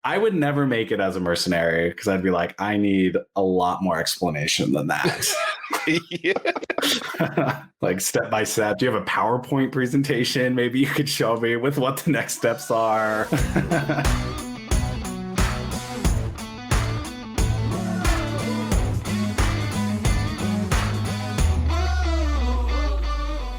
I would never make it as a mercenary because I'd be like, I need a lot more explanation than that. Like step by step. Do you have a PowerPoint presentation? Maybe you could show me with what the next steps are.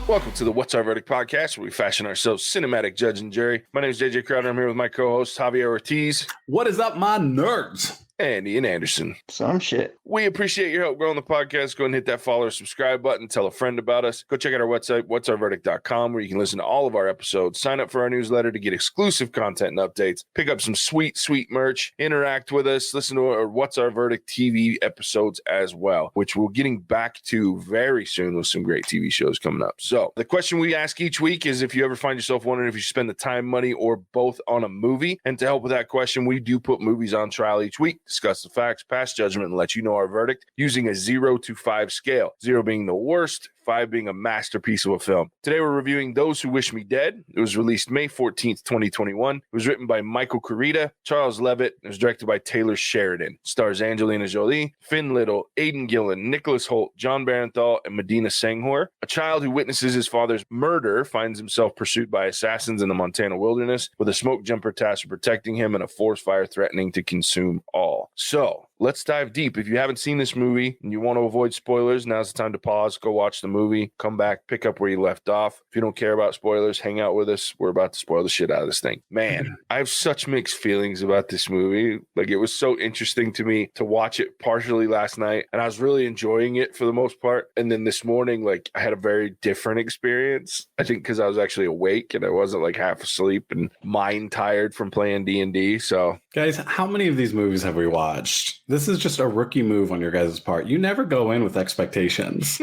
Welcome to the What's Our Verdict podcast, where we fashion ourselves cinematic judge and jury. My name is JJ Crowder. I'm here with my co-host, Javier Ortiz. What is up, my nerds? And Ian Anderson. Some shit. We appreciate your help growing the podcast. Go and hit that follow or subscribe button. Tell a friend about us. Go check out our website, whatsourverdict.com, where you can listen to all of our episodes. Sign up for our newsletter to get exclusive content and updates. Pick up some sweet, sweet merch. Interact with us. Listen to our What's Our Verdict TV episodes as well, which we're getting back to very soon with some great TV shows coming up. So the question we ask each week is if you ever find yourself wondering if you spend the time, money, or both on a movie. And to help with that question, we do put movies on trial each week, discuss the facts, pass judgment, and let you know our verdict using a 0 to 5 scale, 0 being the worst, 5 being a masterpiece of a film. Today we're reviewing Those Who Wish Me Dead. It was released May 14th, 2021. It was written by Michael Kurita, Charles Levitt, and it was directed by Taylor Sheridan. It stars Angelina Jolie, Finn Little, Aidan Gillen, Nicholas Hoult, John Barenthal, and Medina Senghor. A child who witnesses his father's murder finds himself pursued by assassins in the Montana wilderness, with a smoke jumper tasked with protecting him and a forest fire threatening to consume all. So let's dive deep. If you haven't seen this movie and you want to avoid spoilers, now's the time to pause, go watch the movie, come back, pick up where you left off. If you don't care about spoilers, hang out with us. We're about to spoil the shit out of this thing. Man, I have such mixed feelings about this movie. Like, it was so interesting to me to watch it partially last night, and I was really enjoying it for the most part. And then this morning, like, I had a very different experience. I think because I was actually awake and I wasn't like half asleep and mind tired from playing D&D. So, guys, how many of these movies have we watched? This is just a rookie move on your guys' part. You never go in with expectations.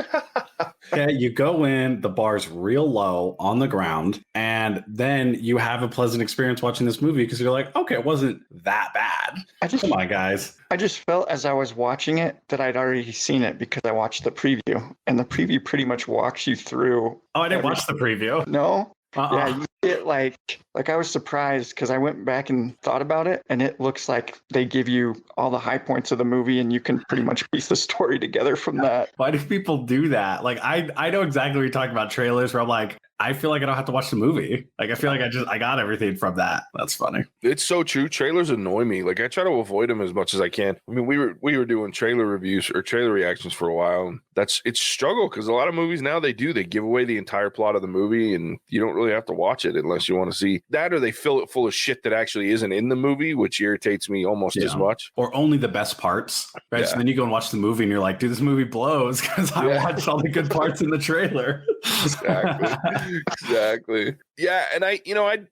Okay, you go in, the bar's real low on the ground, and then you have a pleasant experience watching this movie because you're like, okay, it wasn't that bad. Come on, guys. I just felt as I was watching it that I'd already seen it because I watched the preview, and the preview pretty much walks you through. Oh, I didn't watch the preview. No? Yeah, you get like I was surprised because I went back and thought about it, and it looks like they give you all the high points of the movie, and you can pretty much piece the story together from that. Why do people do that? Like, I know exactly what you're talking about, trailers where I'm like, I feel like I don't have to watch the movie. Like, I feel like I got everything from that. That's funny. It's so true. Trailers annoy me. Like, I try to avoid them as much as I can. I mean, we were doing trailer reviews or trailer reactions for a while. And it's struggle because a lot of movies now they give away the entire plot of the movie, and you don't really have to watch it unless you want to see that, or they fill it full of shit that actually isn't in the movie, which irritates me almost as much. Or only the best parts, right? Yeah. So then you go and watch the movie and you're like, dude, this movie blows because I watched all the good parts in the trailer. Exactly. Yeah, and I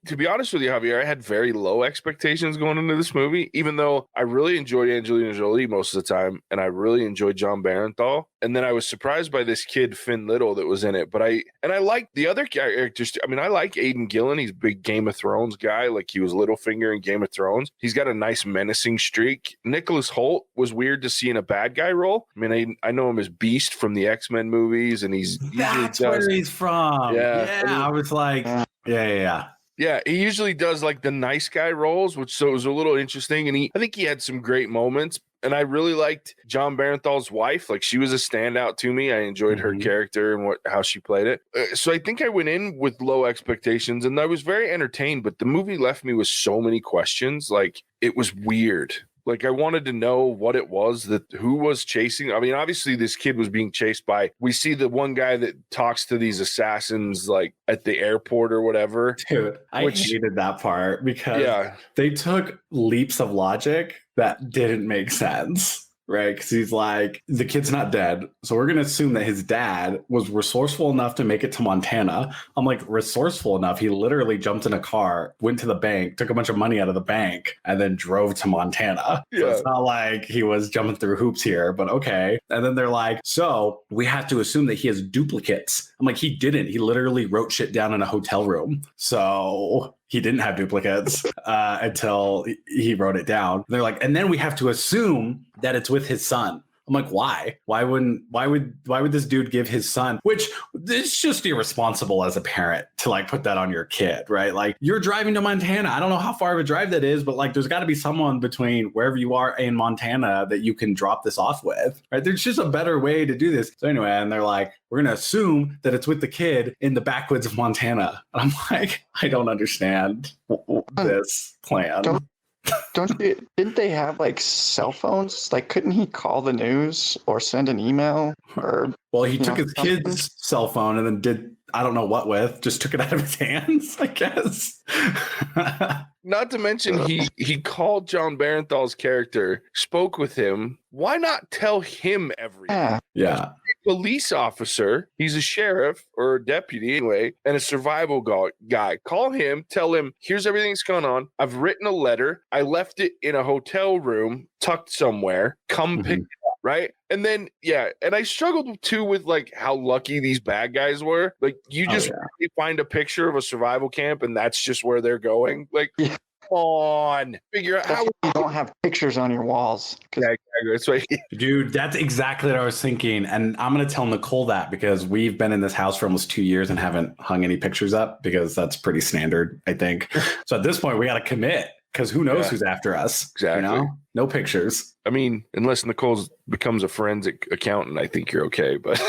to be honest with you, Javier, I had very low expectations going into this movie, even though I really enjoyed Angelina Jolie most of the time, and I really enjoyed John Barenthal. And then I was surprised by this kid, Finn Little, that was in it. But I like the other characters. I mean, I like Aidan Gillen. He's a big Game of Thrones guy. Like, he was Littlefinger in Game of Thrones. He's got a nice menacing streak. Nicholas Hoult was weird to see in a bad guy role. I mean, I know him as Beast from the X-Men movies, and that's where he's from. Yeah. I was like, yeah. Yeah, he usually does like the nice guy roles, so it was a little interesting. And I think he had some great moments. And I really liked John Barenthal's wife. Like, she was a standout to me. I enjoyed her character and how she played it. So I think I went in with low expectations, and I was very entertained. But the movie left me with so many questions. Like, it was weird. Like, I wanted to know what it was who was chasing. I mean, obviously this kid was being chased by, we see the one guy that talks to these assassins like at the airport or whatever. Dude, I hated that part because they took leaps of logic that didn't make sense. Right? Because he's like, the kid's not dead. So we're going to assume that his dad was resourceful enough to make it to Montana. I'm like, resourceful enough? He literally jumped in a car, went to the bank, took a bunch of money out of the bank, and then drove to Montana. Yeah. So it's not like he was jumping through hoops here, but okay. And then they're like, so we have to assume that he has duplicates. I'm like, he didn't. He literally wrote shit down in a hotel room. So he didn't have duplicates until he wrote it down. They're like, and then we have to assume that it's with his son. I'm like, why? Why would this dude give his son, which it's just irresponsible as a parent to like put that on your kid, right? Like you're driving to Montana. I don't know how far of a drive that is, but like there's got to be someone between wherever you are in Montana that you can drop this off with, right? There's just a better way to do this. So anyway, and they're like, we're going to assume that it's with the kid in the backwoods of Montana. And I'm like, I don't understand this plan. Didn't they have like cell phones? Like, couldn't he call the news or send an email? Or well, he took his kid's cell phone and then did I don't know what with, just took it out of his hands, I guess. Not to mention he called John Barenthal's character, spoke with him. Why not tell him everything? Yeah. Police officer, he's a sheriff or a deputy anyway, and a survival guy. Call him, tell him, here's everything that's going on. I've written a letter. I left it in a hotel room tucked somewhere. Come pick it up, right? And then, and I struggled too with like how lucky these bad guys were. Like you just really find a picture of a survival camp and that's just where they're going. Like, come on, figure out how you don't have pictures on your walls. That's right. Dude, that's exactly what I was thinking. And I'm going to tell Nicole that because we've been in this house for almost 2 years and haven't hung any pictures up because that's pretty standard, I think. So at this point, we got to commit because who knows who's after us. Exactly. You know? No pictures. I mean, unless Nicole becomes a forensic accountant, I think you're okay. But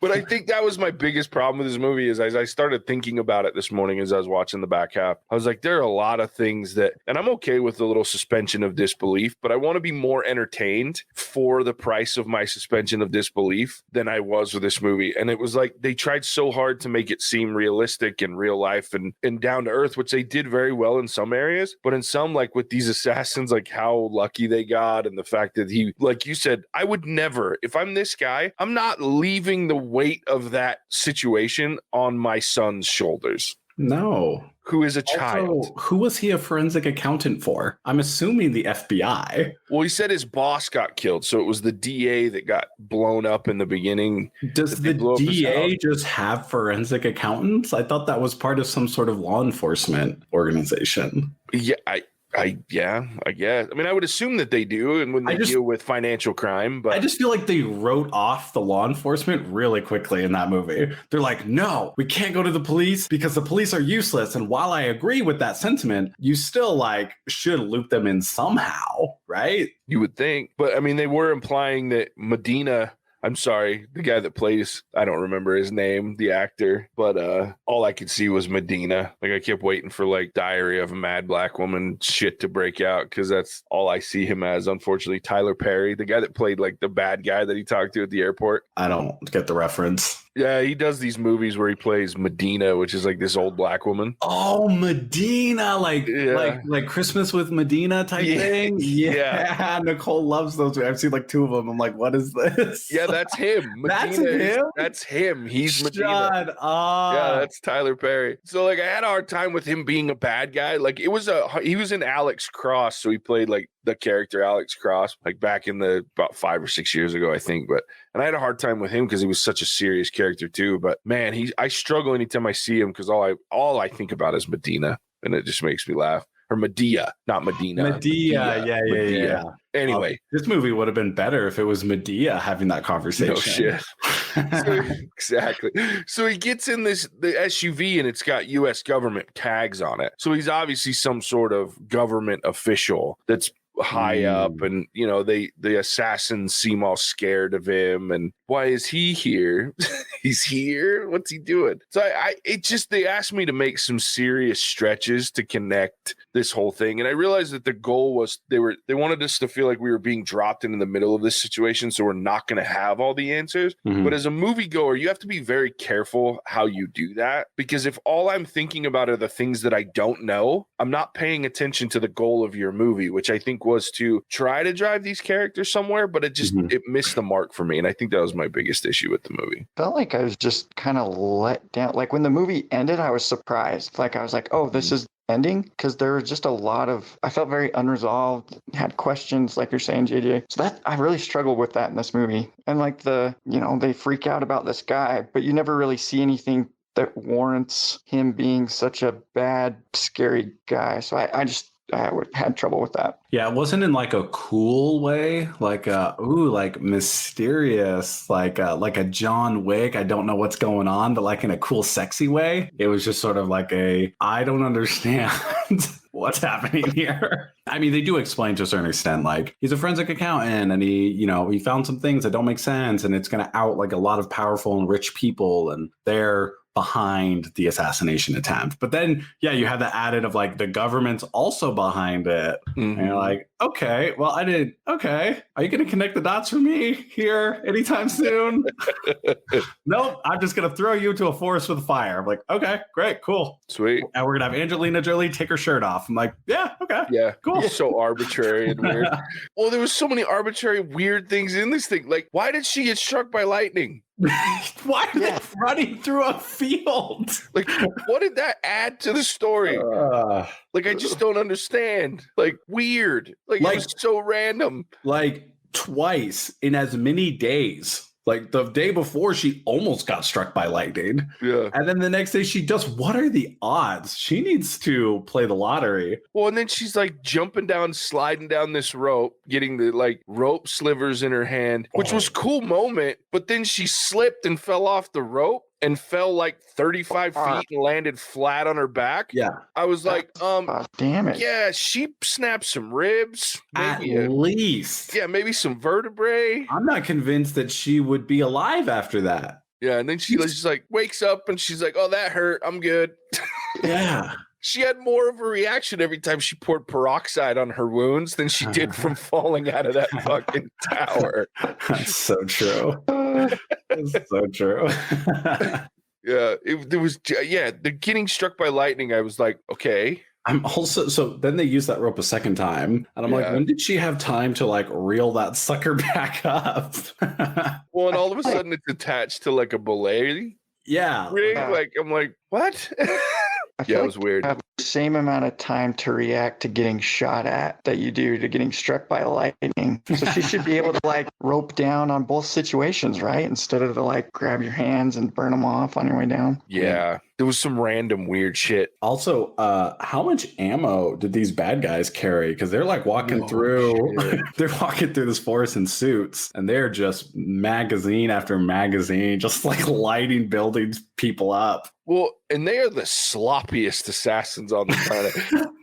but I think that was my biggest problem with this movie is as I started thinking about it this morning as I was watching the back half, I was like, there are a lot of things that, and I'm okay with the little suspension of disbelief, but I want to be more entertained for the price of my suspension of disbelief than I was with this movie. And it was like they tried so hard to make it seem realistic and real life and down to earth, which they did very well in some areas, but in some, like with these assassins, like how lucky they got and the fact that he, like you said, I would never, if I'm this guy, I'm not leaving the weight of that situation on my son's shoulders. No. Who is a child. Also, who was he a forensic accountant for? I'm assuming the FBI. Well, he said his boss got killed, so it was the DA that got blown up in the beginning. Does the DA just have forensic accountants? I thought that was part of some sort of law enforcement organization. Yeah, I guess. I mean, I would assume that they do, and when they deal with financial crime, but I just feel like they wrote off the law enforcement really quickly in that movie. They're like, no, we can't go to the police because the police are useless. And while I agree with that sentiment, you still like should loop them in somehow, right? You would think, but I mean, they were implying that Medina. I'm sorry, the guy that plays, I don't remember his name, the actor, but all I could see was Medina. Like I kept waiting for like Diary of a Mad Black Woman shit to break out because that's all I see him as, unfortunately. Tyler Perry, the guy that played like the bad guy that he talked to at the airport. I don't get the reference. Yeah, he does these movies where he plays Medina, which is like this old black woman. Oh, Medina, like Christmas with Medina type thing. Yeah, Nicole loves those. I've seen like 2 of them. I'm like, what is this? Yeah, that's him. That's him. He's Medina. Yeah, that's Tyler Perry. So like, I had a hard time with him being a bad guy. Like he was in Alex Cross, so he played like the character Alex Cross, like back in about 5 or 6 years ago, I think. And I had a hard time with him because he was such a serious character too. But man, I struggle anytime I see him because all I think about is Medina, and it just makes me laugh. Or Medea, not Medina. Medea. Yeah. Anyway, this movie would have been better if it was Medea having that conversation. No shit. Exactly. So he gets in the SUV and it's got U.S. government tags on it. So he's obviously some sort of government official that's high up, and you know the assassins seem all scared of him, and why is he here? He's here, what's he doing? So they asked me to make some serious stretches to connect this whole thing, and I realized that the goal was they wanted us to feel like we were being dropped into the middle of this situation, so we're not going to have all the answers. But as a moviegoer, you have to be very careful how you do that, because if all I'm thinking about are the things that I don't know, I'm not paying attention to the goal of your movie, which I think was to try to drive these characters somewhere, but it missed the mark for me. And I think that was my biggest issue with the movie. Felt like I was just kind of let down. Like when the movie ended, I was surprised. Like I was like, oh, this is ending, because there was just a lot of, I felt very unresolved, had questions, like you're saying, JJ. So that I really struggled with that in this movie. And like they freak out about this guy, but you never really see anything that warrants him being such a bad, scary guy. So I just had trouble with that. Yeah, it wasn't in like a cool way, like like mysterious, like a John Wick. I don't know what's going on, but like in a cool, sexy way. It was just sort of like I don't understand what's happening here. I mean, they do explain to a certain extent, like he's a forensic accountant and he found some things that don't make sense, and it's going to out like a lot of powerful and rich people, and they're behind the assassination attempt. But then, yeah, you have the added of like the government's also behind it. Mm-hmm. And you're like, okay, well, are you going to connect the dots for me here anytime soon? Nope, I'm just going to throw you into a forest with fire. I'm like, okay, great, cool. Sweet. And we're going to have Angelina Jolie take her shirt off. I'm like, yeah, okay. Yeah, cool. So arbitrary and weird. Well, there was so many arbitrary, weird things in this thing. Like, why did she get struck by lightning? Why are they running through a field? Like, what did that add to the story? Like, I just don't understand. Like, weird. Like, it was so random. Like, twice in as many days. Like, the day before, she almost got struck by lightning. Yeah. And then the next day, she does. What are the odds? She needs to play the lottery. Well, and then she's like jumping down, sliding down this rope, getting the like rope slivers in her hand, which was a cool moment. But then she slipped and fell off the rope and fell like 35 feet and landed flat on her back. Yeah. I was like, damn it. Yeah, she snapped some ribs. Maybe at least. Yeah, maybe some vertebrae. I'm not convinced that she would be alive after that. Yeah, and then she just like wakes up and she's like, oh, that hurt. I'm good. Yeah. She had more of a reaction every time she poured peroxide on her wounds than she did from falling out of that fucking tower. That's so true. That's so true. Yeah, the getting struck by lightning, I was like, okay. I'm also, so then they use that rope a second time. And I'm like, when did she have time to like reel that sucker back up? Well, and all of a sudden it's attached to like a belay. Yeah. Rig. Like, I'm like, what? Yeah, it was weird. You have the same amount of time to react to getting shot at that you do to getting struck by lightning. So she should be able to like rope down on both situations, right? Instead of to like grab your hands and burn them off on your way down. Yeah. There was some random weird shit. Also, how much ammo did these bad guys carry? Because they're like walking through this forest in suits, and they're just magazine after magazine, just like lighting buildings, people up. Well, and they are the sloppiest assassins on the planet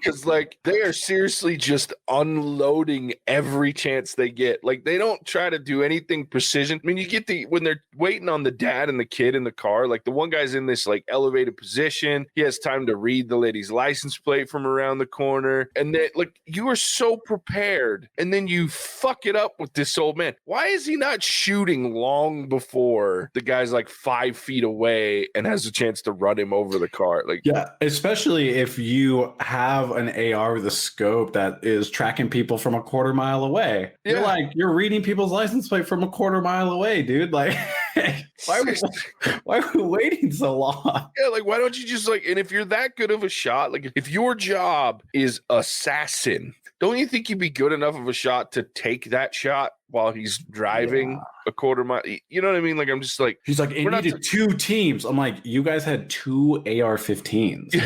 because, like, they are seriously just unloading every chance they get. Like, they don't try to do anything precision. I mean, you get when they're waiting on the dad and the kid in the car, like, the one guy's in this, like, elevated position. He has time to read the lady's license plate from around the corner. And they, like, you are so prepared, and then you fuck it up with this old man. Why is he not shooting long before the guy's, like, 5 feet away and has a chance to run him over the car? Like, yeah, especially if you have an AR with a scope that is tracking people from a quarter mile away. Yeah. You're reading people's license plate from a quarter mile away, dude. Like, why are we waiting so long? Yeah, like, why don't you just like, and if you're that good of a shot, like if your job is assassin, don't you think you'd be good enough of a shot to take that shot while he's driving a quarter mile? You know what I mean? Like, I'm just like, he's like, it needed two teams. I'm like, you guys had two AR-15s.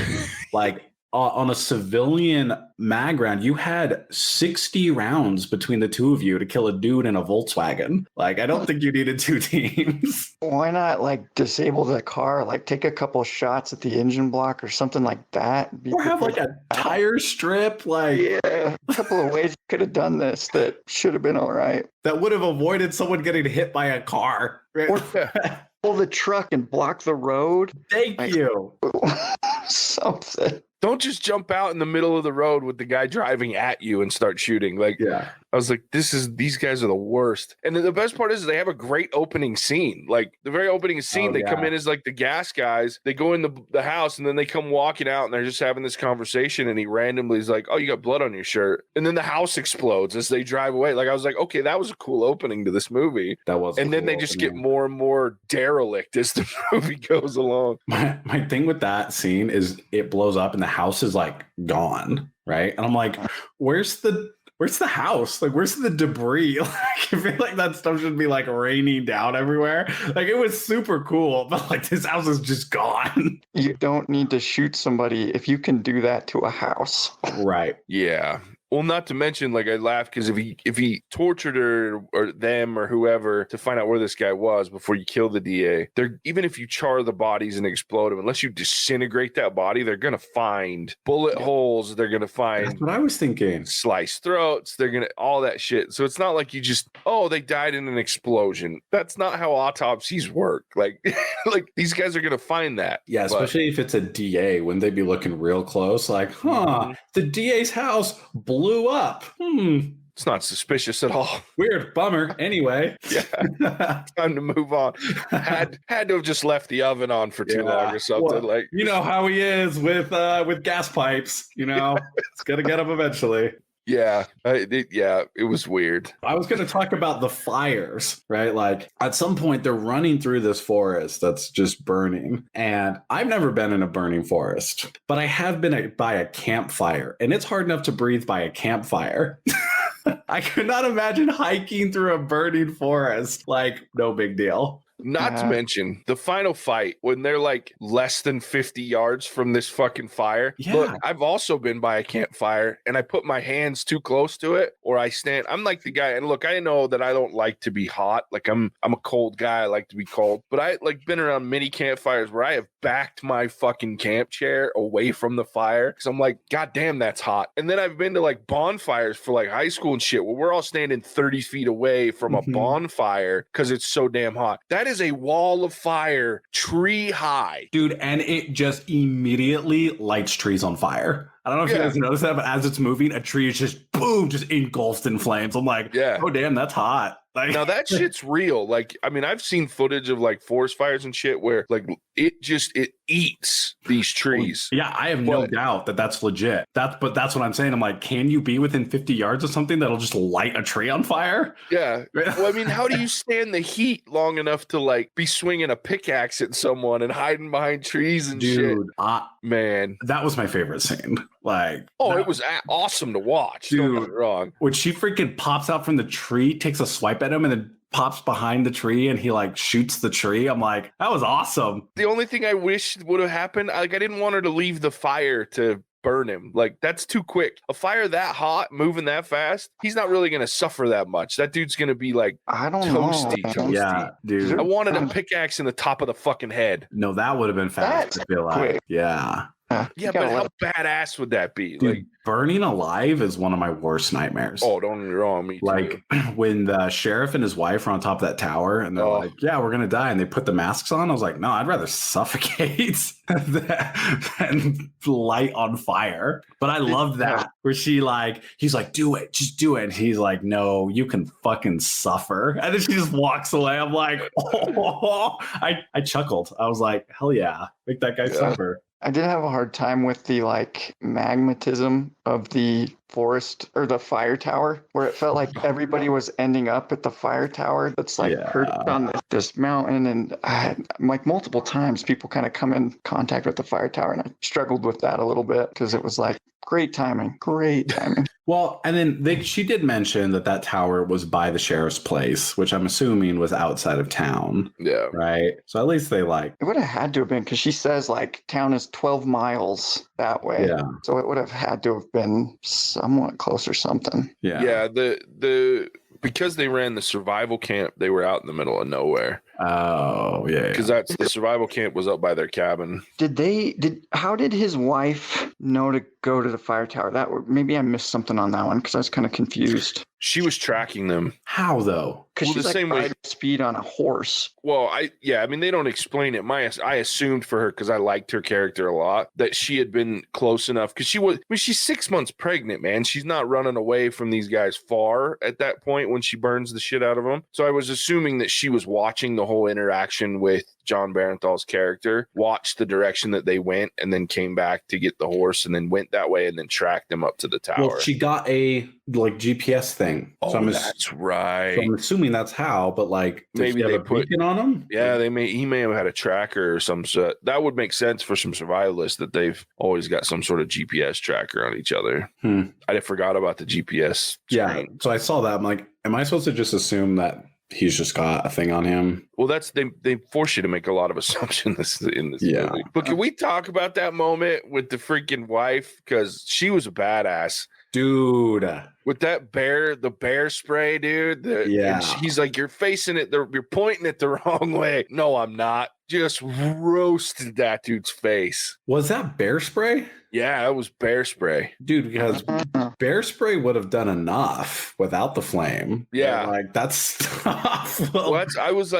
Like, on a civilian mag round, you had 60 rounds between the two of you to kill a dude in a Volkswagen. Like, I don't think you needed two teams. Why not, like, disable the car, like, take a couple shots at the engine block or something like that? Or have, like, a tire strip, like... Yeah, a couple of ways you could have done this that should have been all right. That would have avoided someone getting hit by a car. Right? Or pull the truck and block the road. Thank you. Something. Don't just jump out in the middle of the road with the guy driving at you and start shooting. Like, yeah. I was like, these guys are the worst. And the best part is they have a great opening scene. Like, the very opening scene, they come in as like the gas guys. They go in the house and then they come walking out and they're just having this conversation. And he randomly is like, oh, you got blood on your shirt. And then the house explodes as they drive away. Like, I was like, okay, that was a cool opening to this movie. That was. And then they just get more and more derelict as the movie goes along. My thing with that scene is it blows up and the house is like gone. Right. And I'm like, where's the where's the house? Like, where's the debris? Like, I feel like that stuff should be like raining down everywhere. Like, it was super cool, but like this house is just gone. You don't need to shoot somebody if you can do that to a house. Right. Yeah. Well, not to mention, like, I laugh because if he tortured her or them or whoever to find out where this guy was before you kill the DA, they're even if you char the bodies and explode them, unless you disintegrate that body, they're gonna find bullet holes. They're gonna find That's what I was thinking. Sliced throats. They're gonna all that shit. So it's not like you just they died in an explosion. That's not how autopsies work. Like like these guys are gonna find that. Yeah, especially if it's a DA, wouldn't they be looking real close? Like, the DA's house blew up. It's not suspicious at all. Weird. Bummer. Anyway. Yeah. Time to move on. Had to have just left the oven on for too long or something. Well, like you know how he is with gas pipes. You know, it's gonna get him eventually. Yeah, it was weird. I was going to talk about the fires, right? Like at some point they're running through this forest that's just burning. And I've never been in a burning forest, but I have been by a campfire, and it's hard enough to breathe by a campfire. I could not imagine hiking through a burning forest. Like, no big deal. Not to mention the final fight when they're like less than 50 yards from this fucking fire. Yeah. Look, I've also been by a campfire and I put my hands too close to it or I stand. I'm like the guy. And look, I know that I don't like to be hot. Like I'm a cold guy. I like to be cold. But I like been around many campfires where I have backed my fucking camp chair away from the fire because I'm like, God damn, that's hot. And then I've been to like bonfires for like high school and shit where we're all standing 30 feet away from a bonfire because it's so damn hot. That is a wall of fire, tree high. Dude, and it just immediately lights trees on fire. I don't know if you guys noticed that, but as it's moving, a tree is just boom, just engulfed in flames. I'm like, oh damn, that's hot. Like, now that shit's real. Like, I mean, I've seen footage of like forest fires and shit where like it eats these trees. Yeah, I have no doubt that that's legit. But that's what I'm saying. I'm like, can you be within 50 yards of something that'll just light a tree on fire? Yeah. Well, I mean, how do you stand the heat long enough to like be swinging a pickaxe at someone and hiding behind trees and shit? Man, that was my favorite scene. Like, it was awesome to watch. Dude, don't get me wrong. When she freaking pops out from the tree, takes a swipe at him, and then pops behind the tree and he like shoots the tree. I'm like, that was awesome. The only thing I wish would have happened, like I didn't want her to leave the fire to burn him. Like that's too quick. A fire that hot, moving that fast, he's not really going to suffer that much. That dude's going to be like toasty. Yeah, dude. I wanted a pickaxe in the top of the fucking head. No, that would have been fast. I feel like, quick. Yeah. Yeah, but how badass would that be? Dude, like burning alive is one of my worst nightmares. Oh, don't get me wrong. Me too. Like when the sheriff and his wife are on top of that tower and they're like, yeah, we're going to die. And they put the masks on. I was like, no, I'd rather suffocate than light on fire. But I love that where he's like, do it, just do it. And he's like, no, you can fucking suffer. And then she just walks away. I'm like, I chuckled. I was like, hell yeah, make that guy suffer. I did have a hard time with the like magmatism of the forest or the fire tower, where it felt like everybody was ending up at the fire tower that's like perched on this mountain. And like multiple times people kind of come in contact with the fire tower, and I struggled with that a little bit because it was like great timing. Well, and then she did mention that tower was by the sheriff's place, which I'm assuming was outside of town. Yeah. Right. So at least they it would have had to have been, because she says like town is 12 miles that way. Yeah. So it would have had to have been somewhat close or something. Yeah. Yeah. The because they ran the survival camp, they were out in the middle of nowhere. Oh, yeah. Because that's the survival camp was up by their cabin. How did his wife know to go to the fire tower? Maybe I missed something on that one because I was kind of confused. She was tracking them. How though? Because she's the same way speed on a horse. Well, I mean, they don't explain it. I assumed for her, because I liked her character a lot, that she had been close enough. Because she's 6 months pregnant, man. She's not running away from these guys far at that point when she burns the shit out of them. So I was assuming that she was watching the whole interaction with John Barenthal's character watched the direction that they went and then came back to get the horse and then went that way and then tracked them up to the tower. Well, she got a GPS thing. Oh, that's right. So I'm assuming that's how, but like maybe they put beacon on him. Yeah, he may have had a tracker or some sort. That would make sense for some survivalists that they've always got some sort of GPS tracker on each other. I forgot about the GPS screen. Yeah, so I saw that. I'm like, am I supposed to just assume that he's just got a thing on him? Well, that's they force you to make a lot of assumptions in this movie. But can we talk about that moment with the freaking wife? Because she was a badass. Dude. With that the bear spray, dude. And he's like, you're facing it, you're pointing it the wrong way. No, I'm not. Just roasted that dude's face. Was that bear spray? Yeah, it was bear spray. Dude, because bear spray would have done enough without the flame. Yeah. But like, that's tough. I was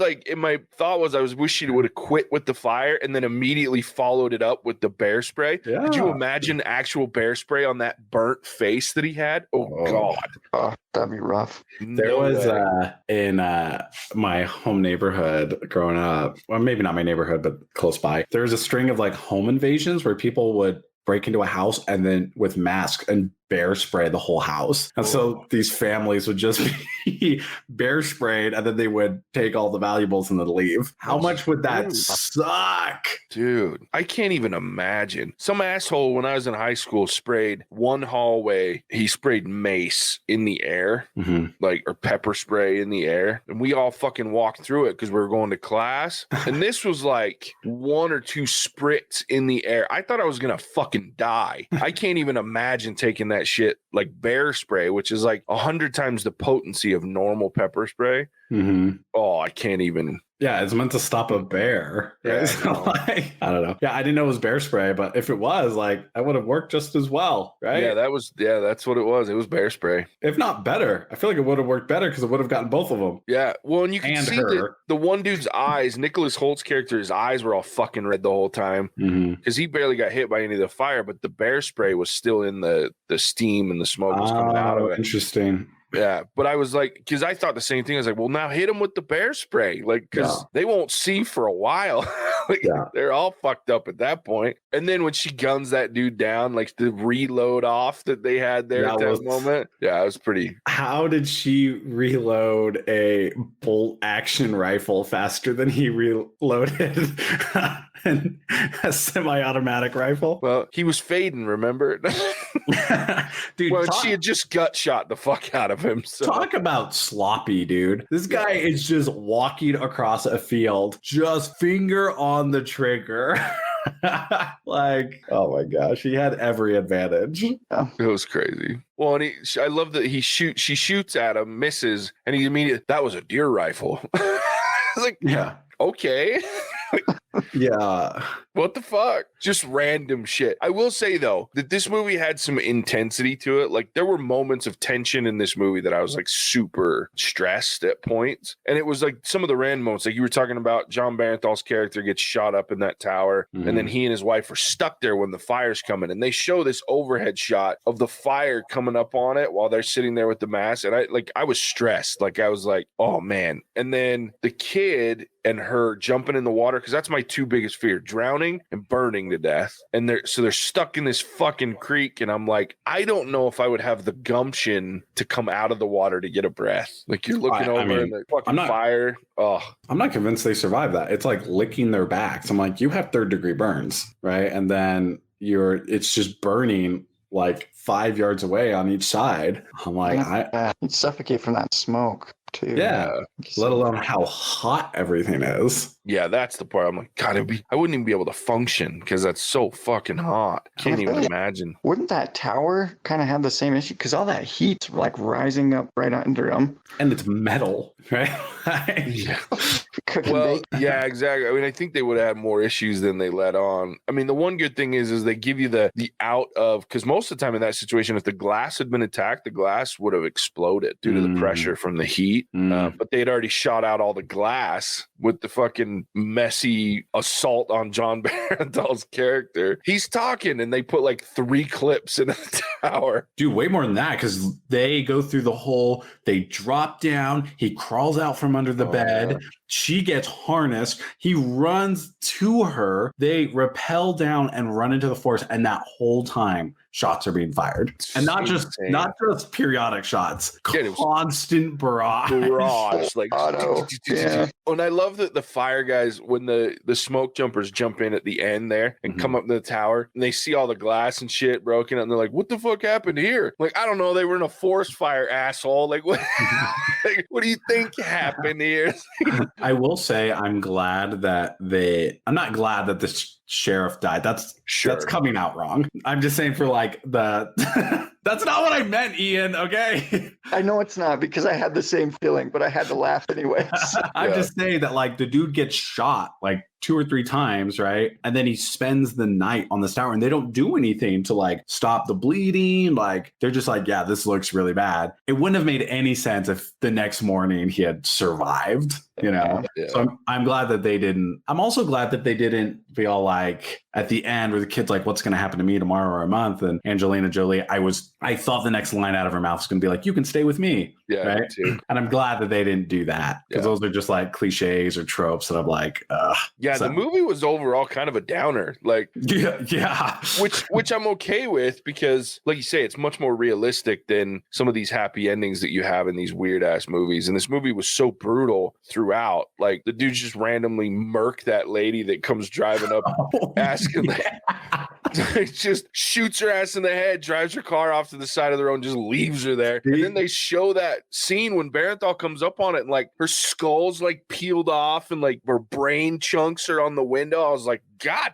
like, and my thought was, I was wish she would have quit with the fire and then immediately followed it up with the bear spray. Yeah. Could you imagine actual bear spray on that burnt face that he had? Oh. God. Oh, that'd be rough. There was in my home neighborhood growing up, well, maybe not my neighborhood, but close by, there was a string of like home invasions where people would break into a house and then with masks and bear spray the whole house. And so these families would just be bear sprayed and then they would take all the valuables and then leave. How much would that suck? Dude, I can't even imagine. Some asshole when I was in high school sprayed one hallway. He sprayed mace in the air, or pepper spray in the air. And we all fucking walked through it because we were going to class. And this was like 1 or 2 spritz in the air. I thought I was going to fucking die. I can't even imagine taking that shit like bear spray, which is like 100 times the potency of normal pepper spray. Oh, I can't even. Yeah, it's meant to stop a bear. Right? Yeah, so like, I don't know. Yeah, I didn't know it was bear spray, but if it was, like, that would have worked just as well, right? Yeah, that's what it was. It was bear spray. If not better. I feel like it would have worked better because it would have gotten both of them. Yeah, well, and you can see the one dude's eyes, Nicholas Holt's character, his eyes were all fucking red the whole time because he barely got hit by any of the fire, but the bear spray was still in the steam and the smoke was coming out of it. Interesting. Yeah, but I was like, because I thought the same thing. I was like, well, now hit him with the bear spray, like, because they won't see for a while. They're all fucked up at that point. And then when she guns that dude down, like the reload off that they had there at that moment, it was pretty. How did she reload a bolt action rifle faster than he reloaded a semi-automatic rifle? Well, he was fading, remember? Dude, well, she had just gut shot the fuck out of him. So. Talk about sloppy, dude. This guy is just walking across a field, just finger on the trigger. Like, oh my gosh, he had every advantage. It was crazy. Well, and I love that she shoots at him, misses, and he immediately, that was a deer rifle. Like, okay. Yeah. What the fuck? Just random shit. I will say, though, that this movie had some intensity to it. Like, there were moments of tension in this movie that I was, like, super stressed at points. And it was, like, some of the random moments. Like, you were talking about John Barenthal's character gets shot up in that tower. And then he and his wife are stuck there when the fire's coming. And they show this overhead shot of the fire coming up on it while they're sitting there with the mask. And I was stressed. Like, I was like, oh, man. And then the kid and her jumping in the water, because that's my 2 biggest fear, drowning and burning to death. And they're stuck in this fucking creek. And I'm like, I don't know if I would have the gumption to come out of the water to get a breath. Like, you're looking over in the fucking fire. Oh, I'm not convinced they survive that. It's like licking their backs. I'm like, you have 3rd-degree burns, right? And then it's just burning like 5 yards away on each side. I'm like, you'd suffocate from that smoke too. Yeah. Let alone how hot everything is. Yeah, that's the part. I'm like, God, I wouldn't even be able to function because that's so fucking hot. Can't even imagine. Wouldn't that tower kind of have the same issue? Because all that heat's like rising up right under them. And it's metal, right? Yeah. Well, yeah, exactly. I mean, I think they would have more issues than they let on. I mean, the one good thing is they give you the out of, because most of the time in that situation, if the glass had been attacked, the glass would have exploded due to the pressure from the heat. But they had already shot out all the glass with the fucking messy assault on John Barenthal's character. He's talking and they put like 3 clips in tower. Dude, way more than that, because they go through the hole, they drop down, he crawls out from under the bed, yeah. She gets harnessed, he runs to her, they rappel down and run into the forest, and that whole time shots are being fired. And not just periodic shots, constant barrage. Like yeah. And I love that the fire guys, when the smoke jumpers jump in at the end there and come up to the tower and they see all the glass and shit broken and they're like, what the fuck happened here? Like, I don't know, they were in a forest fire, asshole. Like, what like, what do you think happened here? I will say I'm glad that I'm not glad that the sheriff died. That's coming out wrong. I'm just saying for like that's not what I meant, Ian. Okay. I know it's not, because I had the same feeling, but I had to laugh anyways. I'm just saying that like the dude gets shot like 2 or 3 times, right? And then he spends the night on this tower and they don't do anything to like stop the bleeding. Like they're just like, yeah, this looks really bad. It wouldn't have made any sense if the next morning he had survived, you know? Yeah. So I'm glad that they didn't. I'm also glad that they didn't be all like at the end where the kid's like, what's going to happen to me tomorrow or a month? And Angelina Jolie, I thought the next line out of her mouth was going to be like, you can stay with me. Yeah, right? me too. And I'm glad that they didn't do that, because those are just like cliches or tropes that I'm like, yeah, the movie was overall kind of a downer. Like, yeah. which I'm okay with, because like you say, it's much more realistic than some of these happy endings that you have in these weird ass movies. And this movie was so brutal throughout. Like the dudes just randomly murk that lady that comes driving up asking just shoots her ass in the head, drives her car off to the side of the road and just leaves her there. And then they show that scene when Barenthal comes up on it and like her skull's like peeled off and like her brain chunks are on the window. I was like, God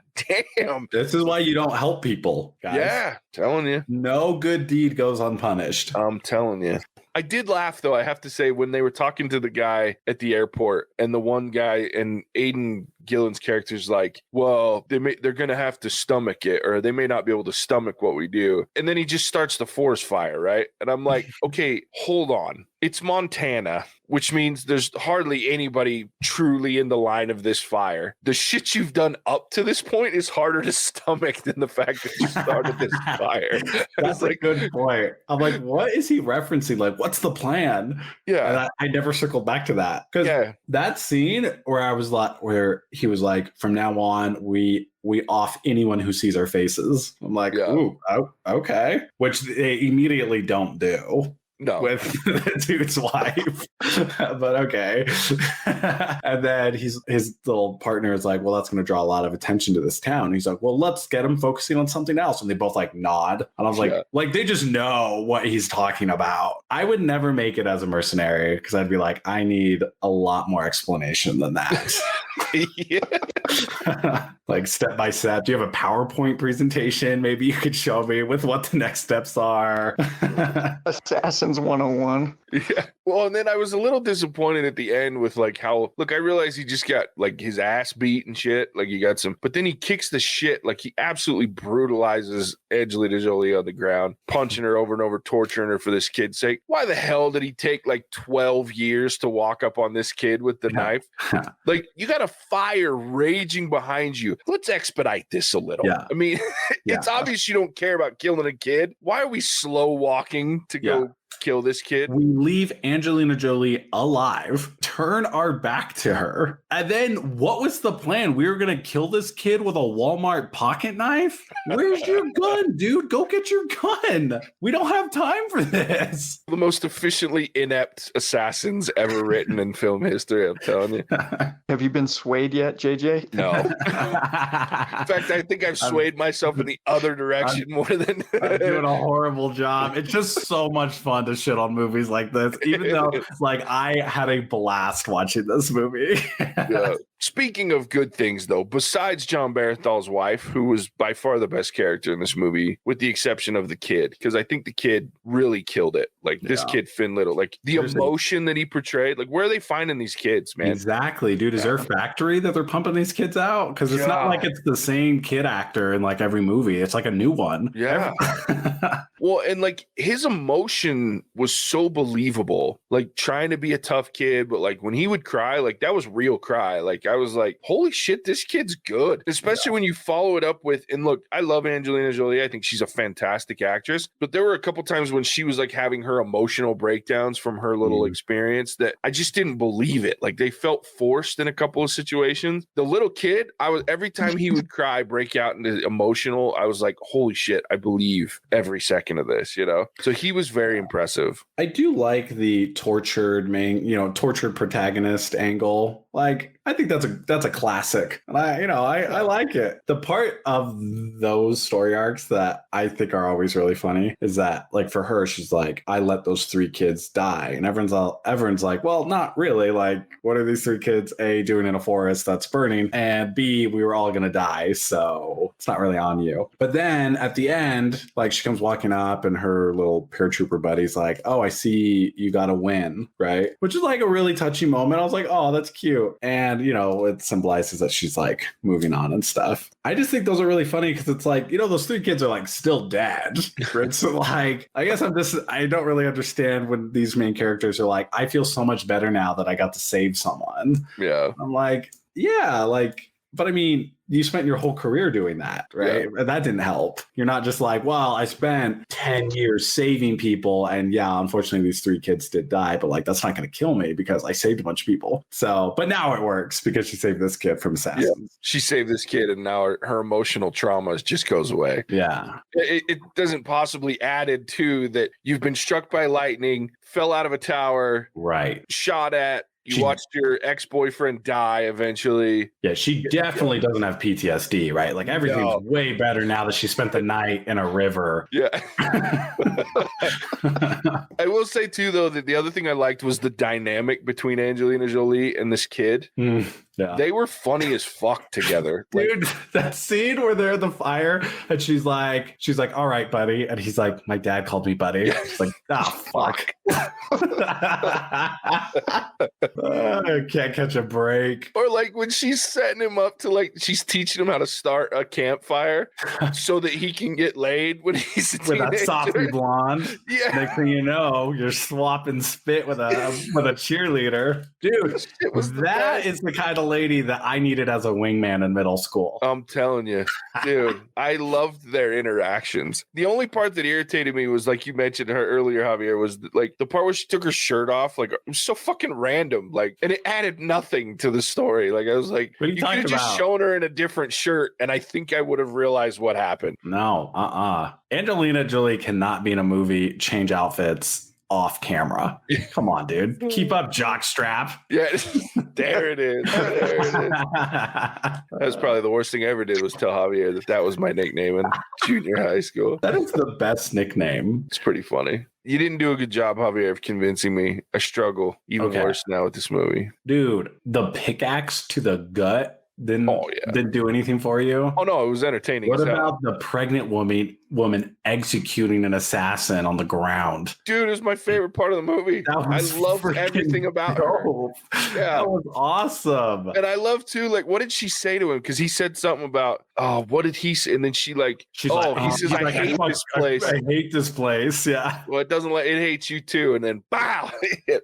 damn. This is why you don't help people, guys. Yeah, telling you. No good deed goes unpunished. I'm telling you. I did laugh, though, I have to say, when they were talking to the guy at the airport, and the one guy and Aidan Gillen's character's like, well, they're going to have to stomach it, or they may not be able to stomach what we do. And then he just starts the forest fire, right? And I'm like, okay, hold on. It's Montana, which means there's hardly anybody truly in the line of this fire. The shit you've done up to this point is harder to stomach than the fact that you started this fire. That's like, a good point. I'm like, what is he referencing? Like, what's the plan? Yeah. And I never circled back to that. Because that scene where he was like, from now on, we off anyone who sees our faces. I'm like, ooh, okay. Which they immediately don't do. No. With the dude's wife. But okay. And then his little partner is like, well, that's going to draw a lot of attention to this town. And he's like, well, let's get him focusing on something else. And they both like nod. And I was like they just know what he's talking about. I would never make it as a mercenary, because I'd be like, I need a lot more explanation than that. Like step by step. Do you have a PowerPoint presentation? Maybe you could show me with what the next steps are. Assassins 101. Yeah. Well, and then I was a little disappointed at the end with like how, look, I realized he just got like his ass beat and shit. Like he got some, but then he kicks the shit. Like he absolutely brutalizes Angelina Jolie on the ground, punching her over and over, torturing her for this kid's sake. Why the hell did he take like 12 years to walk up on this kid with the knife? Like, you got a fire raging behind you. Let's expedite this a little. Yeah. I mean, it's obvious you don't care about killing a kid. Why are we slow walking to go kill this kid? We leave Angelina Jolie alive, turn our back to her, and then what was the plan? We were gonna kill this kid with a Walmart pocket knife? Where's your gun, dude? Go get your gun. We don't have time for this. The most efficiently inept assassins ever written in film history, I'm telling you. Have you been swayed yet, JJ? No. In fact, I think I've swayed myself in the other direction more than I'm doing a horrible job. It's just so much fun to shit on movies like this, even though like I had a blast watching this movie. Speaking of good things, though, besides John Barenthal's wife, who was by far the best character in this movie, with the exception of the kid, because I think the kid really killed it. Like this kid, Finn Little, like the emotion that he portrayed. Like, where are they finding these kids, man? Exactly, dude. Is there a factory that they're pumping these kids out? Because it's not like it's the same kid actor in like every movie. It's like a new one. Yeah. Well, and like his emotion was so believable. Like trying to be a tough kid, but like when he would cry, like that was real cry. Like I was like, holy shit, this kid's good. Especially when you follow it up with, and look, I love Angelina Jolie. I think she's a fantastic actress, but there were a couple times when she was like having her emotional breakdowns from her little experience that I just didn't believe it. Like they felt forced in a couple of situations. The little kid, every time he would cry, break out into emotional, I was like, holy shit, I believe every second of this, you know? So he was very impressive. I do like the tortured protagonist angle. Like, I think that's a classic. And I like it. The part of those story arcs that I think are always really funny is that, like, for her, she's like, I let those 3 kids die. And everyone's like, well, not really. Like, what are these 3 kids, A, doing in a forest that's burning? And B, we were all gonna die. So it's not really on you. But then at the end, like, she comes walking up and her little paratrooper buddy's like, oh, I see you got to win, right? Which is like a really touchy moment. I was like, oh, that's cute. And, it symbolizes that she's like moving on and stuff. I just think those are really funny because it's like, those 3 kids are like still dead. Right? So like, I guess I don't really understand when these main characters are like, I feel so much better now that I got to save someone. Yeah. I'm like, yeah, like, but I mean, you spent your whole career doing that, right? Yeah. And that didn't help. You're not just like, well, I spent 10 years saving people. And yeah, unfortunately, these 3 kids did die, but like, that's not going to kill me because I saved a bunch of people. So, but now it works because she saved this kid from assassins. Yeah. She saved this kid and now her emotional trauma just goes away. Yeah. It doesn't possibly added to that you've been struck by lightning, fell out of a tower, right? Shot at. You watched your ex-boyfriend die eventually. Yeah, she definitely doesn't have PTSD, right? Like everything's way better now that she spent the night in a river. Yeah. I will say too, though, that the other thing I liked was the dynamic between Angelina Jolie and this kid. Yeah. They were funny as fuck together. Dude, that scene where they're at the fire and she's like, all right, buddy. And he's like, my dad called me buddy. It's like, fuck. I can't catch a break. Or like when she's setting him up to she's teaching him how to start a campfire so that he can get laid when he's a teenager. With that softy blonde. Yeah. Next thing you know, you're swapping spit with a cheerleader. Dude, that is the kind of lady that I needed as a wingman in middle school. I'm telling you, dude, I loved their interactions. The only part that irritated me was, like you mentioned her earlier, Javier, was like the part where she took her shirt off. Like, it was so fucking random. Like, and it added nothing to the story. Like, I was like, you could have just shown her in a different shirt, and I think I would have realized what happened. No, Angelina Jolie cannot be in a movie, change outfits off camera. Come on, dude. Keep up, jockstrap. Yeah, there it is. That's probably the worst thing I ever did was tell Javier that was my nickname in junior high school. That is the best nickname. It's pretty funny. You didn't do a good job, Javier, of convincing me. I struggle even worse now with this movie. Dude, the pickaxe to the gut didn't do anything for you? Oh, no, it was entertaining. What about the pregnant woman executing an assassin on the ground? Dude, it was my favorite part of the movie. I loved everything about her. Yeah. That was awesome. And I love, too, like, what did she say to him? Because he said something about, what did he say? And then she, like, he says, I hate this place. I hate this place, yeah. Well, it hates you, too. And then, bow!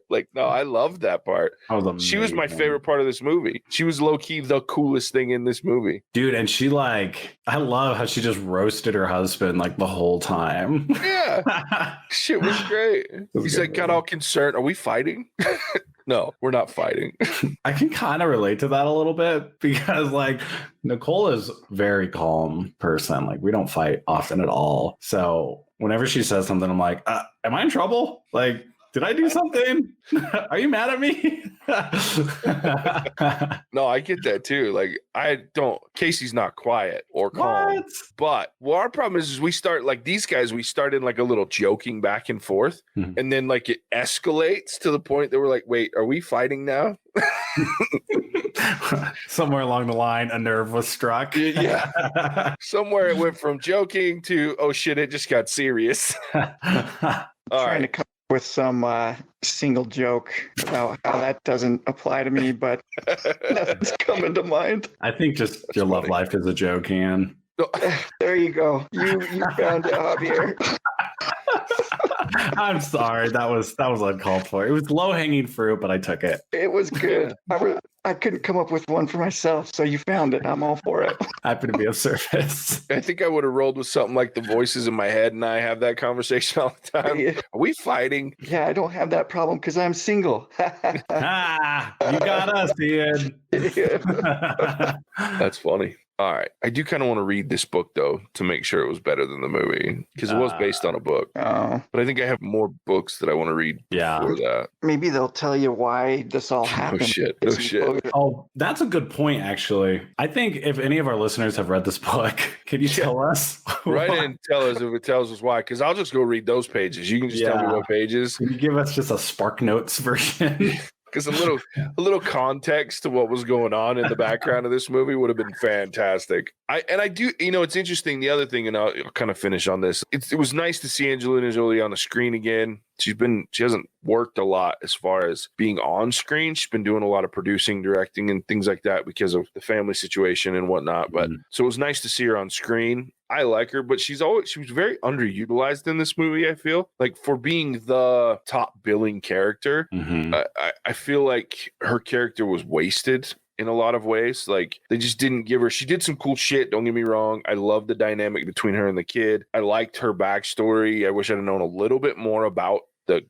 Like, no, I loved that part. She was my favorite part of this movie. She was low-key the coolest thing in this movie. Dude, and she, like, I love how she just roasted her husband, like, the whole time. Yeah. Shit was great. He's like, got all concerned. Are we fighting? No, we're not fighting. I can kind of relate to that a little bit because, like, Nicole is a very calm person. Like, we don't fight often at all. So whenever she says something, I'm like, am I in trouble? Like, did I do something? Are you mad at me? No, I get that too. Like, Casey's not quiet or calm. What? But our problem is we start, like, these guys, we start in like a little joking back and forth. Mm-hmm. And then, like, it escalates to the point that we're like, wait, are we fighting now? Somewhere along the line, a nerve was struck. Yeah. Somewhere it went from joking to, oh shit, it just got serious. Trying to come with some single joke about how that doesn't apply to me, but nothing's coming to mind. I think just your love life is a joke, Ian. There you go. You found it, Javier. I'm sorry. That was uncalled for. It was low-hanging fruit, but I took it. It was good. I couldn't come up with one for myself, so you found it. I'm all for it. Happy to be of service. I think I would have rolled with something like the voices in my head, and I have that conversation all the time. Yeah. Are we fighting? Yeah, I don't have that problem because I'm single. You got us, Ian. That's funny. All right. I do kind of want to read this book, though, to make sure it was better than the movie, because it was based on a book. Oh. But I think I have more books that I want to read before that. Maybe they'll tell you why this all happened. No shit. Oh, that's a good point, actually. I think if any of our listeners have read this book, can you tell us? Write in and tell us if it tells us why, because I'll just go read those pages. You can just tell me what pages. Can you give us just a Spark Notes version? Because a little context to what was going on in the background of this movie would have been fantastic. I do, it's interesting. The other thing, and I'll kind of finish on this. It was nice to see Angelina Jolie on the screen again. She hasn't worked a lot as far as being on screen. She's been doing a lot of producing, directing, and things like that because of the family situation and whatnot. But so it was nice to see her on screen. I like her, but she was very underutilized in this movie. I feel like for being the top billing character, I feel like her character was wasted in a lot of ways. Like they just didn't give her, she did some cool shit. Don't get me wrong. I love the dynamic between her and the kid. I liked her backstory. I wish I'd known a little bit more about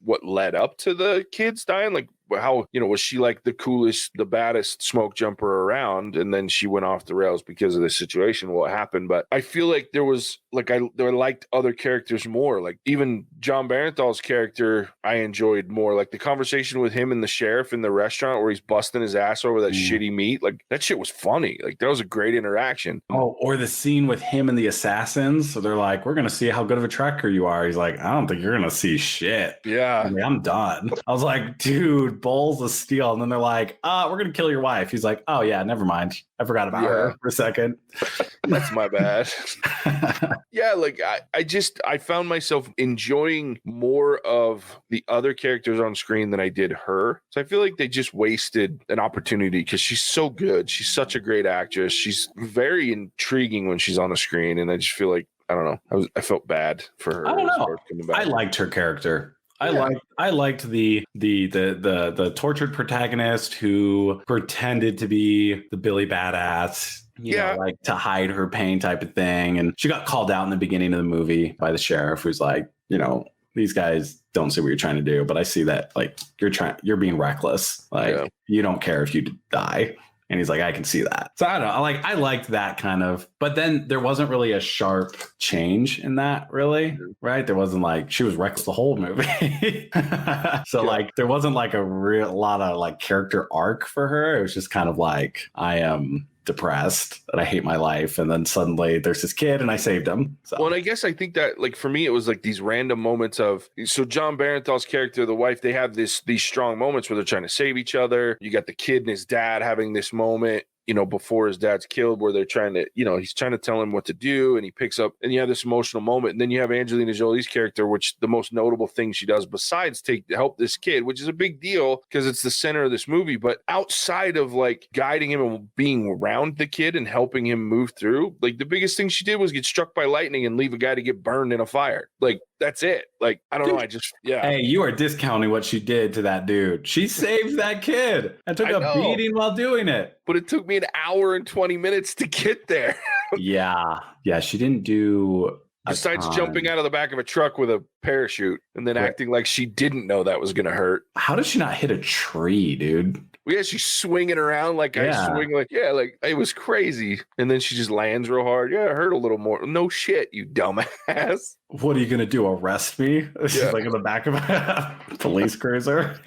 what led up to the kids dying. Like how, was she like the coolest, the baddest smoke jumper around? And then she went off the rails because of this situation, what happened. But I feel like there was like, I liked other characters more. Like even John Barenthal's character, I enjoyed more. Like the conversation with him and the sheriff in the restaurant where he's busting his ass over that shitty meat. Like that shit was funny. Like that was a great interaction. Oh, or the scene with him and the assassins. So they're like, we're going to see how good of a tracker you are. He's like, I don't think you're going to see shit. Yeah. I'm done. I was like, dude, balls of steel. And then they're like, we're going to kill your wife. He's like, oh yeah, never mind. I forgot about her for a second. That's my bad. Yeah, like I found myself enjoying more of the other characters on screen than I did her. So I feel like they just wasted an opportunity because she's so good. She's such a great actress. She's very intriguing when she's on the screen. And I just feel like, I don't know. I felt bad for her. I don't know. I liked her character. I liked the tortured protagonist who pretended to be the Billy badass, you know, like to hide her pain type of thing. And she got called out in the beginning of the movie by the sheriff, who's like, these guys don't see what you're trying to do, but I see that like you're being reckless. Like you don't care if you die. And he's like, I can see that. So I don't know. I liked that kind of, but then there wasn't really a sharp change in that really, right? There wasn't like, she was reckless the whole movie. So like, there wasn't like a real lot of like character arc for her. It was just kind of like, I am depressed and I hate my life. And then suddenly there's this kid and I saved him. So. Well, and I guess I think that like for me, it was like these random moments of, so John Barenthal's character, the wife, they have these strong moments where they're trying to save each other. You got the kid and his dad having this moment, before his dad's killed, where they're trying to, he's trying to tell him what to do, and he picks up, and you have this emotional moment. And then you have Angelina Jolie's character, which the most notable thing she does besides help this kid, which is a big deal because it's the center of this movie. But outside of like guiding him and being around the kid and helping him move through, like the biggest thing she did was get struck by lightning and leave a guy to get burned in a fire. Like that's it. Like, I don't know. Hey, you are discounting what she did to that dude. She saved that kid and took a beating while doing it. But it took me an hour and 20 minutes to get there. Yeah, she didn't do. Besides jumping out of the back of a truck with a parachute and then acting like she didn't know that was going to hurt. How did she not hit a tree, dude? Well, yeah, she's swinging around like I swing, like it was crazy. And then she just lands real hard. Yeah, it hurt a little more. No shit, you dumbass. What are you gonna do? Arrest me? She's like in the back of a police cruiser.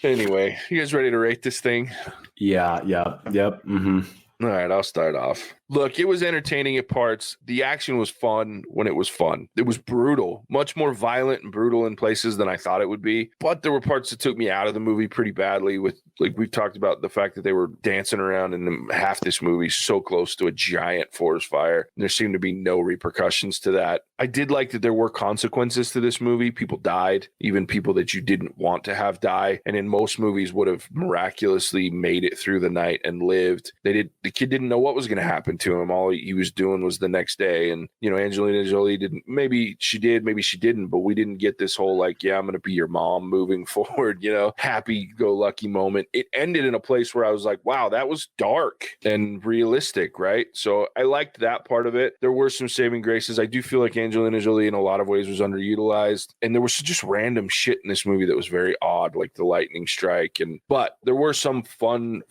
Anyway, you guys ready to rate this thing? Yeah. Yep. Mm-hmm. All right, I'll start off. Look, it was entertaining at parts. The action was fun when it was fun. It was brutal, much more violent and brutal in places than I thought it would be. But there were parts that took me out of the movie pretty badly with, like we've talked about, the fact that they were dancing around in half this movie so close to a giant forest fire. And there seemed to be no repercussions to that. I did like that there were consequences to this movie. People died, even people that you didn't want to have die. And in most movies would have miraculously made it through the night and lived. The kid didn't know what was going to happen to him. All he was doing was the next day. And, Angelina Jolie didn't, maybe she did, maybe she didn't, but we didn't get this whole, like, yeah, I'm going to be your mom moving forward, happy go lucky moment it ended in a place where I was like, wow, that was dark and realistic, right? So I liked that part of it. There were some saving graces. I do feel like Angelina Jolie in a lot of ways was underutilized, and there was just random shit in this movie that was very odd, like the lightning strike. But there were some fun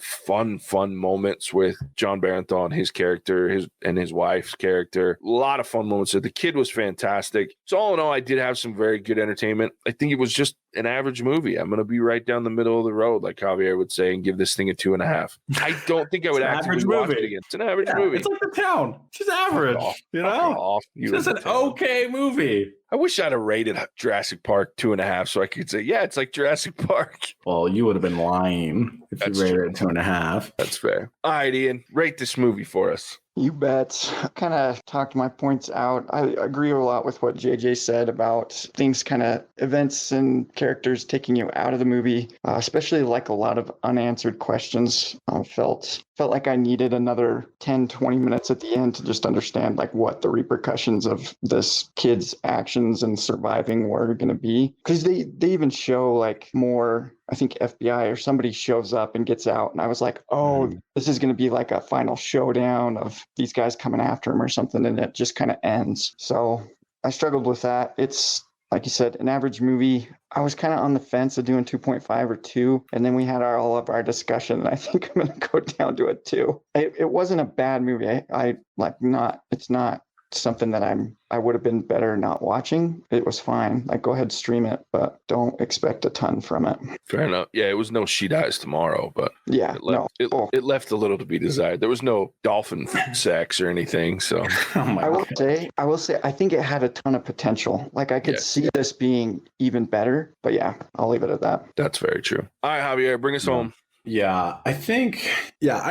moments with John Barenthal, his character, his wife's character. A lot of fun moments. So the kid was fantastic. So all in all, I did have some very good entertainment. I think it was just an average movie. I'm going to be right down the middle of the road, like Javier would say, and give this thing a 2.5. I don't think I would actively watch it again. It's an average movie. It's like The Town. She's average. You know? It's just an okay movie. I wish I'd have rated Jurassic Park 2.5 so I could say, yeah, it's like Jurassic Park. Well, you would have been lying if you rated it 2.5. That's fair. All right, Ian, rate this movie for us. You bet. I kind of talked my points out. I agree a lot with what JJ said about things kind of events and characters taking you out of the movie, especially like a lot of unanswered questions. Felt like I needed another 10, 20 minutes at the end to just understand like what the repercussions of this kid's actions and surviving were going to be. Because they even show like more, I think FBI or somebody shows up and gets out. And I was like, oh, this is going to be like a final showdown of these guys coming after him or something. And it just kind of ends. So I struggled with that. It's, like you said, an average movie. I was kind of on the fence of doing 2.5 or 2. And then we had all of our discussion. And I think I'm going to go down to a 2. It wasn't a bad movie. It's not something that I would have been better not watching. It was fine. Like, go ahead, stream it, but don't expect a ton from it. Fair enough. Yeah, it was no She Dies Tomorrow, but yeah, it left a little to be desired. There was no dolphin sex or anything. So I will say, I think it had a ton of potential. Like, I could see this being even better, but yeah, I'll leave it at that. That's very true. All right, Javier, bring us home. Yeah, I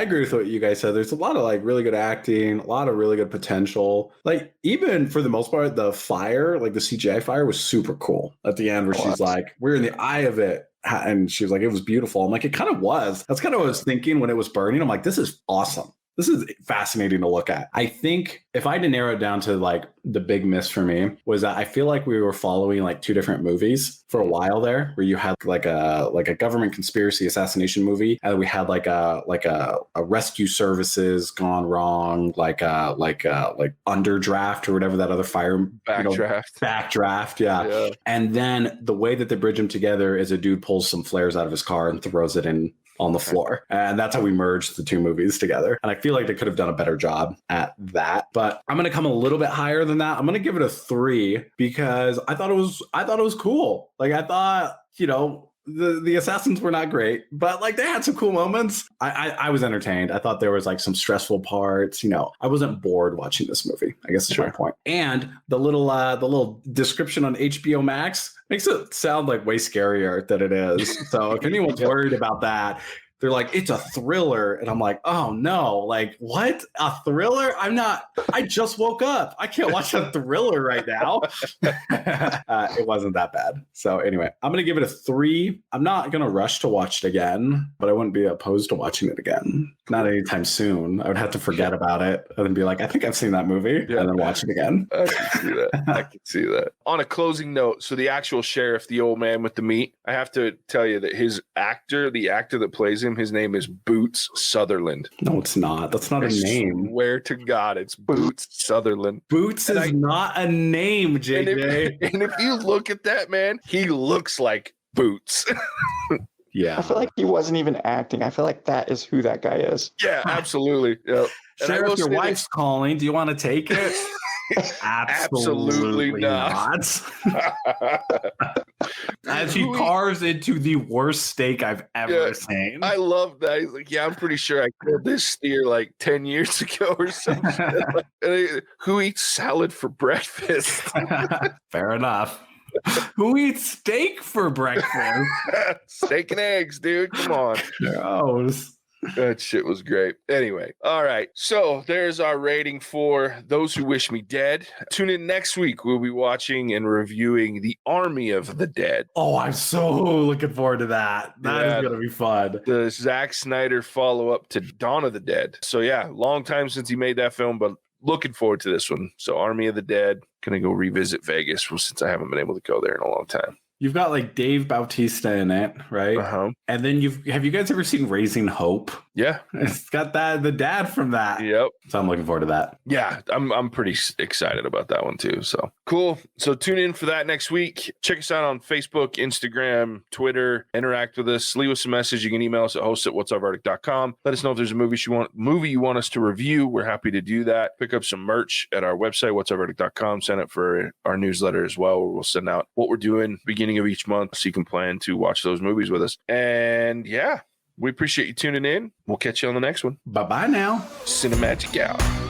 agree with what you guys said. There's a lot of like really good acting, a lot of really good potential. Like, even for the most part, the fire, like the CGI fire was super cool at the end where she's like, we're in the eye of it. And she was like, it was beautiful. I'm like, it kind of was. That's kind of what I was thinking when it was burning. I'm like, this is awesome. This is fascinating to look at. I think if I had to narrow it down to like the big miss for me was that I feel like we were following like two different movies for a while there, where you had like a government conspiracy assassination movie, and we had like a rescue services gone wrong, like Underdraft or whatever that other fire Backdraft, yeah. And then the way that they bridge them together is a dude pulls some flares out of his car and throws it in on the floor. And that's how we merged the two movies together. And I feel like they could have done a better job at that. But I'm going to come a little bit higher than that. I'm going to give it a 3 because I thought it was cool. Like, I thought, the assassins were not great, but like they had some cool moments. I was entertained. I thought there was like some stressful parts. I wasn't bored watching this movie, I guess is my point. And the little description on HBO Max makes it sound like way scarier than it is. So if anyone's worried about that, they're like, it's a thriller. And I'm like, oh no, like what? A thriller? I just woke up. I can't watch a thriller right now. It wasn't that bad. So anyway, I'm going to give it a 3. I'm not going to rush to watch it again, but I wouldn't be opposed to watching it again. Not anytime soon. I would have to forget about it and then be like, I think I've seen that movie, and then watch it again. I can see that. On a closing note, so the actual sheriff, the old man with the meat, I have to tell you that the actor that plays him, his name is Boots Sutherland. No, it's not. That's not a name. Swear to God, it's Boots Sutherland. Boots is not a name, JJ. And if you look at that man, he looks like Boots. Yeah. I feel like he wasn't even acting. I feel like that is who that guy is. Yeah, absolutely. Yep. Sheriff, your wife's calling. Do you want to take it? Absolutely not. As he carves into the worst steak I've ever seen. I love that. He's like, I'm pretty sure I killed this steer like 10 years ago or something. Who eats salad for breakfast? Fair enough. Who eats steak for breakfast? Steak and eggs, dude. Come on. Gross. That shit was great. Anyway, all right. So there's our rating for Those Who Wish Me Dead. Tune in next week. We'll be watching and reviewing The Army of the Dead. Oh, I'm so looking forward to that. That is going to be fun. The Zack Snyder follow-up to Dawn of the Dead. So yeah, long time since he made that film, but looking forward to this one. So Army of the Dead. Going to go revisit Vegas since I haven't been able to go there in a long time. You've got like Dave Bautista in it, right? Uh-huh. And then have you guys ever seen Raising Hope? Yeah. It's got the dad from that. Yep. So I'm looking forward to that. Yeah, I'm pretty excited about that one too. So cool. So tune in for that next week. Check us out on Facebook, Instagram, Twitter. Interact with us. Leave us a message. You can email us at hosts@whatsourverdict.com. Let us know if there's a movie you want us to review. We're happy to do that. Pick up some merch at our website, whatsourverdict.com. Sign up for our newsletter as well, where we'll send out what we're doing beginning of each month so you can plan to watch those movies with us. And yeah, we appreciate you tuning in. We'll catch you on the next one. Bye-bye now. Cinemagic out.